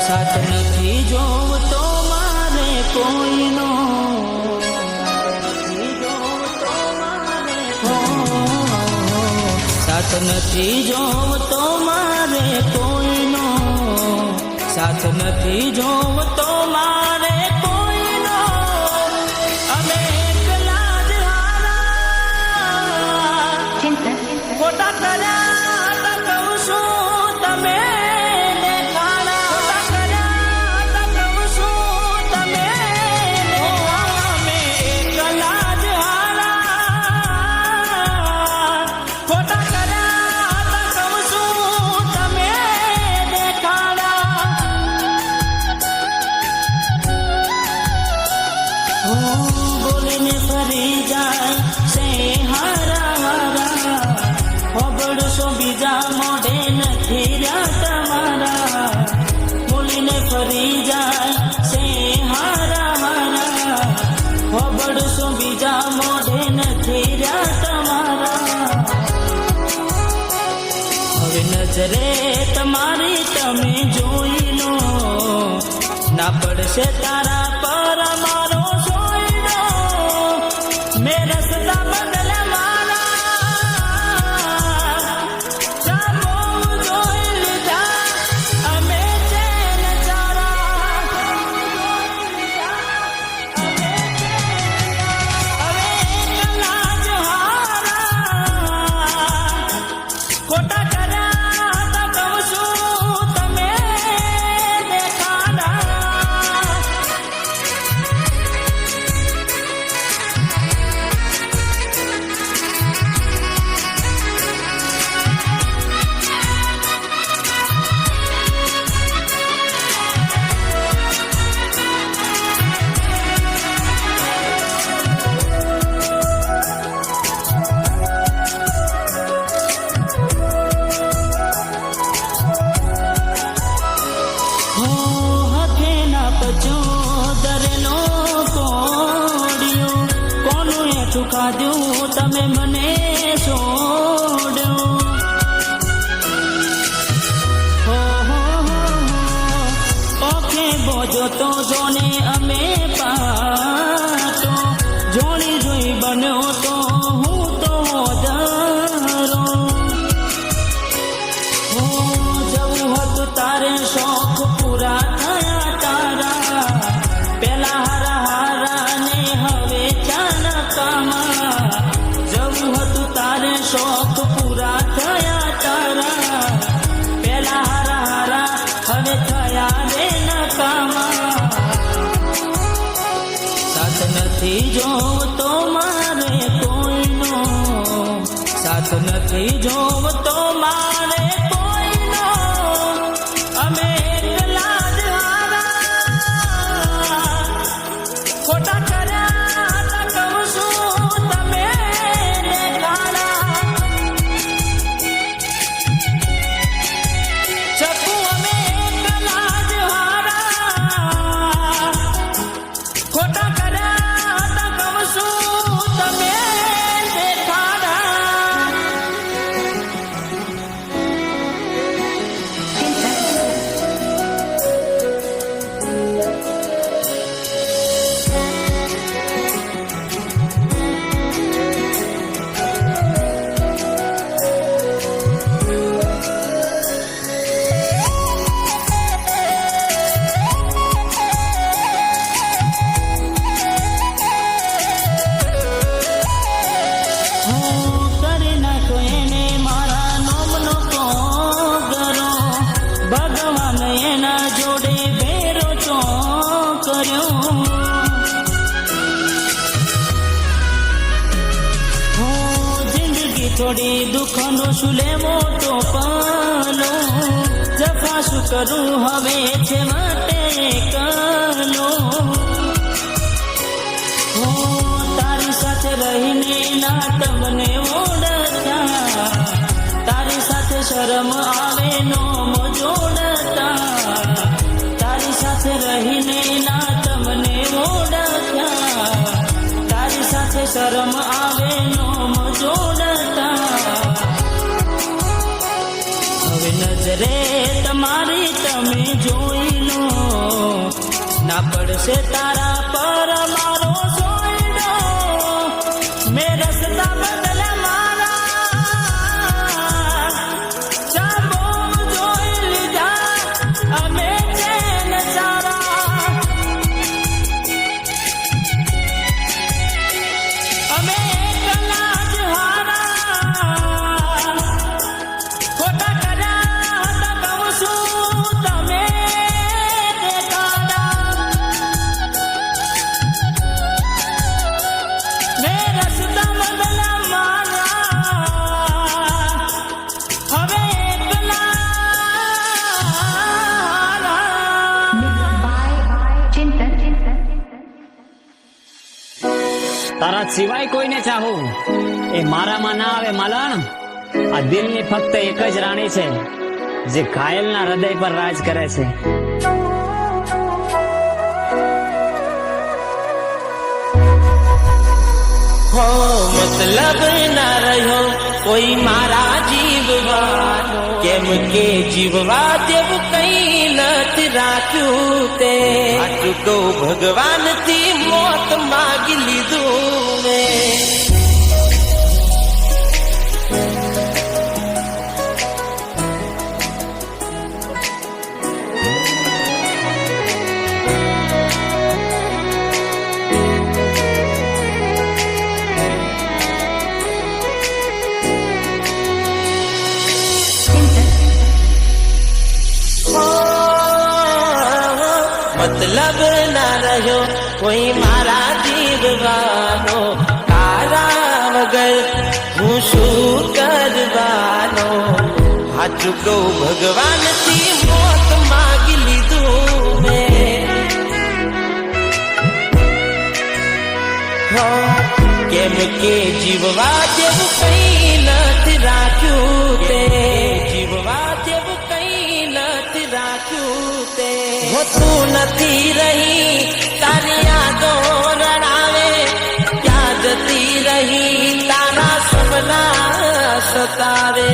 સાથ નથી જોવતો મારે કોઈનો, સાથ નથી જોવતો મારે કોઈનો, સાથ નથી જોવતો મારે કોઈનો. અમે એકલા જ હારા ખોટા કર્યા તો કહું છું તમે દેખાડા, કર્યા તો કહું છું તમે. અમે એકલા જ હારા ખોટા કર્યા તો કહું છું તમે દેખાડા. બોલીને ફરી જાય છે હારા હારા, હોબળશો બીજા મોઢે નથી રહ્યા તમારા. બોલીને ફરી જાય છે હારા હારા, હોબળશો બીજા મોઢે નથી રહ્યા તમારા. હવે નજરે તમારી તમે જોઈ લો, ના પડશે તારા પર મારો સોયડો. મેં રસ્તા બદલે મારા ચાલો જોઈ લીધા અમે ચેન ચારા. હવે એકલા જ હારા ખોટા કર્યા તો કહું છું તમે દેખાડા. ખાધું તમે મને છોડ્યો. ઓકે બોજો તો જોને અમે પાટો, જોણી જોઈ બન્યો તો હું તો ધરો. જવું હતું તારે શોખ પૂરા થયા તારા, પેલા હારા હારા ને હવે ચાનકામાં. જવું હતું તારે શોખ પૂરા થયા તારા, પેલા હારા હારા હવે થયા રે નકામા. સાથ નથી જોવતો મારે કોઈનો, સાથ નથી જોવતો મારે કોઈનો. અમે એકલા જ હારા ખોટા કર્યા તો કહું છું તમે દેખાડા. ચકુ અમે એકલા જ હારા ખોટા કર્યા તો કહું છું તમે દેખાડા. કરી નાખો એને મારા નોમનો કોગરો, ભગવાન એના જોડે ભેરો ચો કર્યો. જિંદગી થોડી દુઃખનો શું લેવો તો પાલો, જફા શું કરું હવે છે માટે કલો. તારી સાથે રહીને ના તમને ઓળખતા, તારી સાથે શરમ આવે નો જોડતા. તારી સાથે રહીને ના તમને ઓળખતા, તારી સાથે શરમ આવે નો જોડતા. હવે નજરે તમારી તમે જોઈ નો ના પડશે તારા પર મારો સોયડો મેં રસ્તા બદલ્યા મારા ચાબો જોઈ લીધા અમે ચેન સારા અમે એકલા જ હારા ખોટા કર્યા હતા કહું છું તમે મેં રસ્તા બદલ્યા મારા હવે એકલા તારા સિવાય કોઈને ચાહું એ મારામાં ના આવે માલણ. આ દિલની ફક્ત એક જ રાણી છે જે ઘાયલના હૃદય પર રાજ કરે છે. હો મતલબ ના રહ્યો કોઈ મારા જીવવાનો કેમ કે જીવવા જેવું કઈ નથી રાખ્યું તે આટલું તો ભગવાનથી મોત માગી લીધું મેં મતલબ ના રહ્યો કોઈ મારા જીવવાનો તારા વગર હું શું કરવાનો સાચું કહું ભગવાનથી મોત માગી લીધું મેં કેમ કે જીવવા જેવું કઈ નથી રાખ્યું તે જીવવા જેવું કઈ નથી રાખ્યું તે તું નથી રહી તારી યાદો રડાવે ક્યાં જતી રહી તારા સપના સતાવે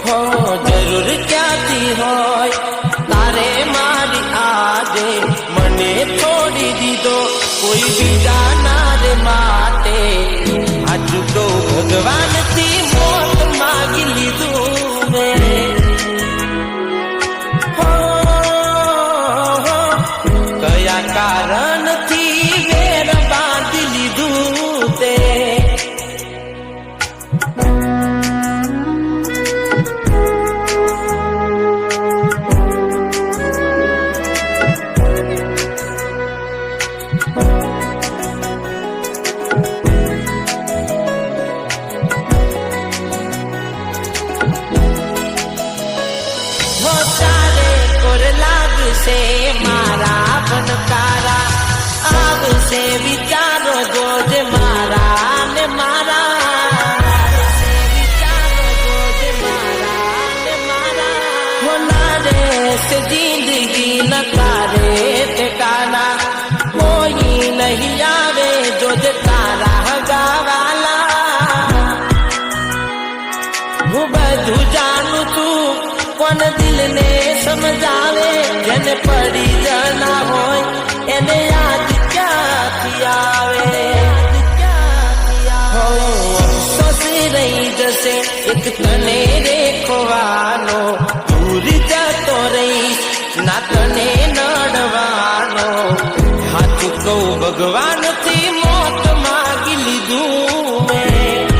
હો જરૂર ક્યાંથી હોય તારે મારી આજે મને છોડી દીધો કોઈ બીજા ના રે માટે આજુ તો ભગવાનથી મોત માગી લીધું મેં કારણથી વેર બાંધી લીધું તે તારે કોર લાગશે મારા બનકારા આવશે વિચારો જોજે મારા ને મારા વિચારો જોજે મારા ને મારા હોનારે સે જિંદગી ન તારે ઠેકાના કોઈ નહીં આવે જોજે તારા ગાવાલા હું બધું જાણું છું કોણ દિલને સમજાવે જેને પડી જના હોય એને યાદ ક્યાંથી આવે અફસોસ રહી જશે એક તને રેખવાનો દૂર જતો રહીશ ના તને નડવાનો હાથું કહું ભગવાનથી મોત માગી લીધું મેં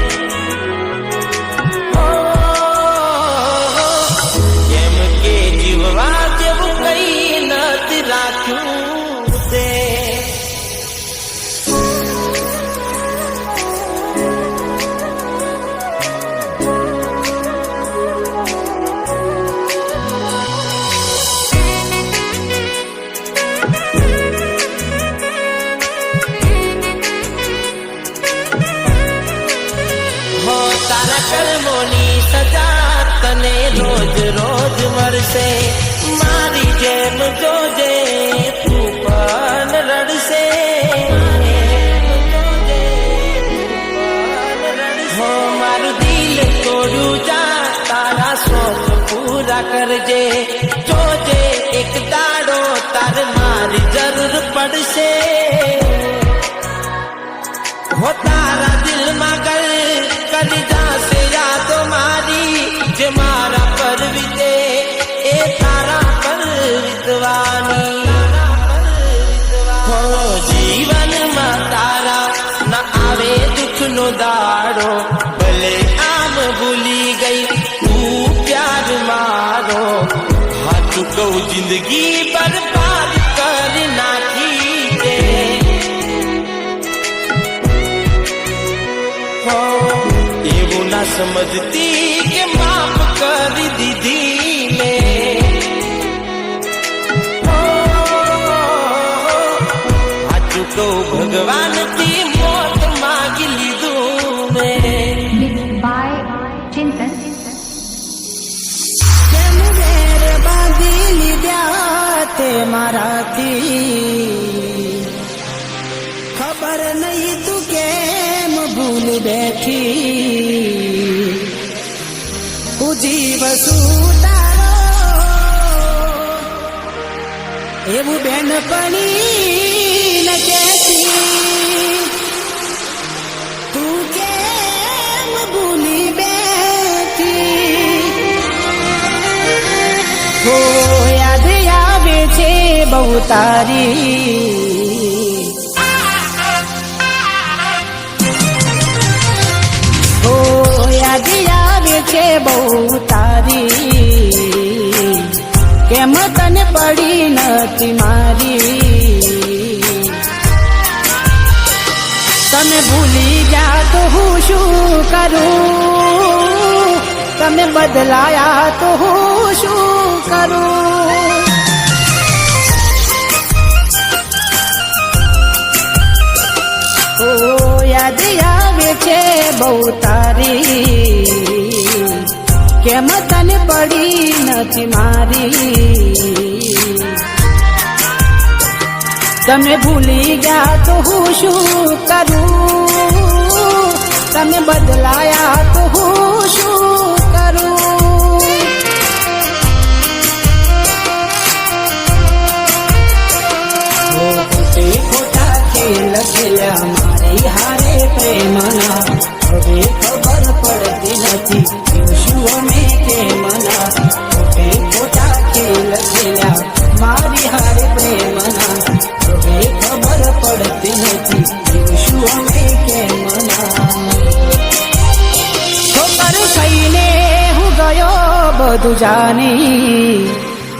કેમ કે જીવવા જેવું કઈ નથી રાખ્યું તે કરજે, જોજે એક દાડો તાર મારી જરૂર પડશે. હો તારા દિલમાં ગલ કરી જાશે યાદો મારી, જે મારા પર વીતે એ તારા પર વીતવાની. હો જીવનમાં તારા ના આવે દુઃખનો દાડો, ભલે આમ ભૂલી ગઈ તું પ્યાર મારો. હાચું કહું જિંદગી બરબાદ કરી નાખી તે. હો એવું ના સમજતી કે માફ કરી દીધી મેં. હાચું કહું ભગવાનથી મોત માગી લીધું મેં. Mixed by Chintan. કેમ વેર બાંધી લીધા તે મારાથી, ખબર નહીં તું કેમ ભૂલ બેઠી. હું જીવ છું તારો એવું બેનપણી ન કહેતી, તું કેમ ભૂલી બેઠી. હો યાદ આવે છે બહુ તારી, હો યાદ આવે છે બહુ તારી, કેમ તને પડી નથી મારી. તમે ભૂલી જા તો હું શું કરું, તમે બદલાયા તો હું શું કરું. ઓ યાદ આવે છે બહુ તારી, કેમ તને પડી નથી મારી. તમે ભૂલી ગયા તો હું શું કરું, તમે બદલાયા તો હું શું કરું. ખોટે ખોટા ખેલ ખેલ્યા મારી હારે પ્રેમના, હવે ખબર પડતી નથી શું અમે કેમના. ખોટે ખોટા ખેલ ખેલ્યા મારી હારે પ્રેમના, હવે ખબર પડતી નથી શું અમે કેમના. ઠોકર ખાઈને હું ગયો બધું જાની,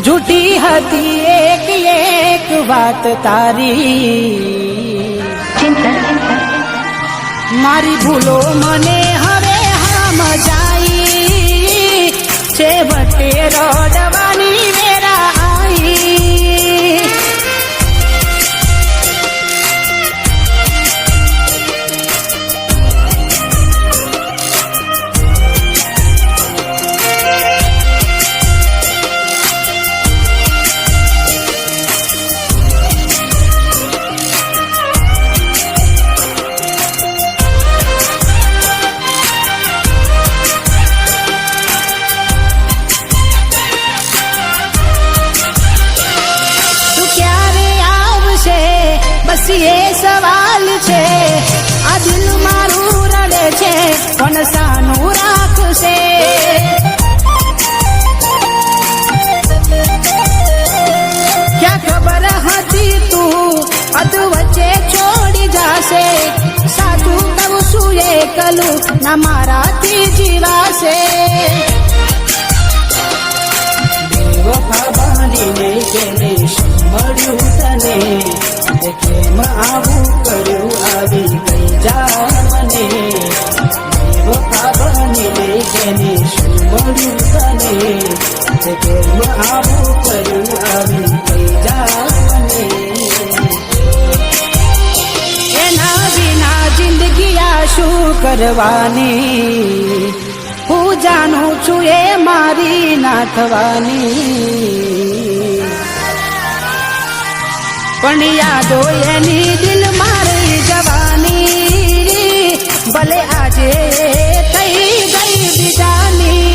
જૂઠી હતી એક એક વાત તારી. મારી ભૂલો મને હવે સમજાઈ, છેવટે રડવાની વેરા આવી. બસ એ સવાલ છે, આ દિલ મારું રડે છે કોણ સાનું રાખશે. ક્યાં ખબર હતી તું અધ વચ્ચે છોડી જાશે. સાચું કહું છું એકલું ના મારાથી જીવાશે. બેવફા બનીને કેને મળ્યું તને, કેમ આવું કર્યું આવી કઈ જા મને. બેવફા બનીને કેને શું મળ્યું તને, કેમ આવું કર્યું આવી કઈ જા મને. એના વિના જિંદગી આ શું કરવાની, હું જાણું છું એ મારી ના થવાની. પણ યાદો એની દિલ મારી જવાની, ભલે આજે થઈ ગઈ બીજાની.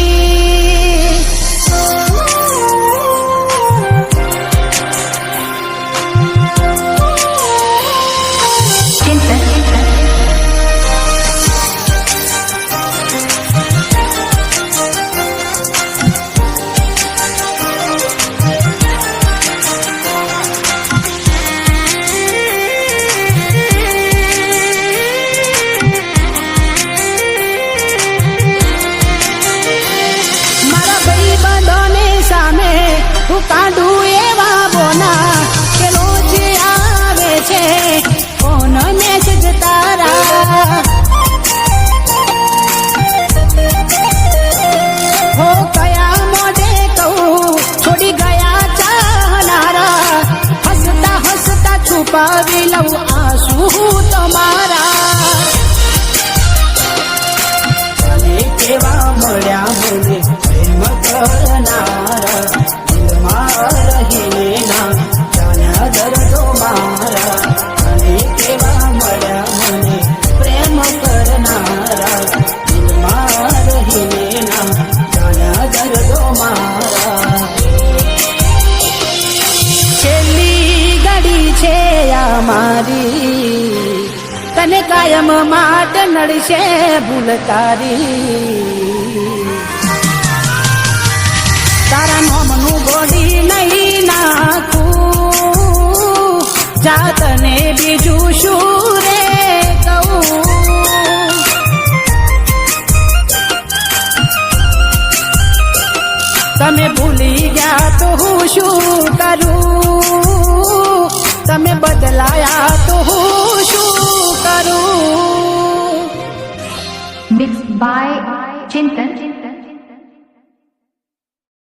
મારી તને કાયમ માટે નડશે ભૂલ તારી તારા નોમનું ગોડી નહીં નાખું જાતને બીજું શું રે કહું તમે ભૂલી ગયા તો હું શું કરું તમે બદલાયા તો હું શું કરું Mixed by Chintan.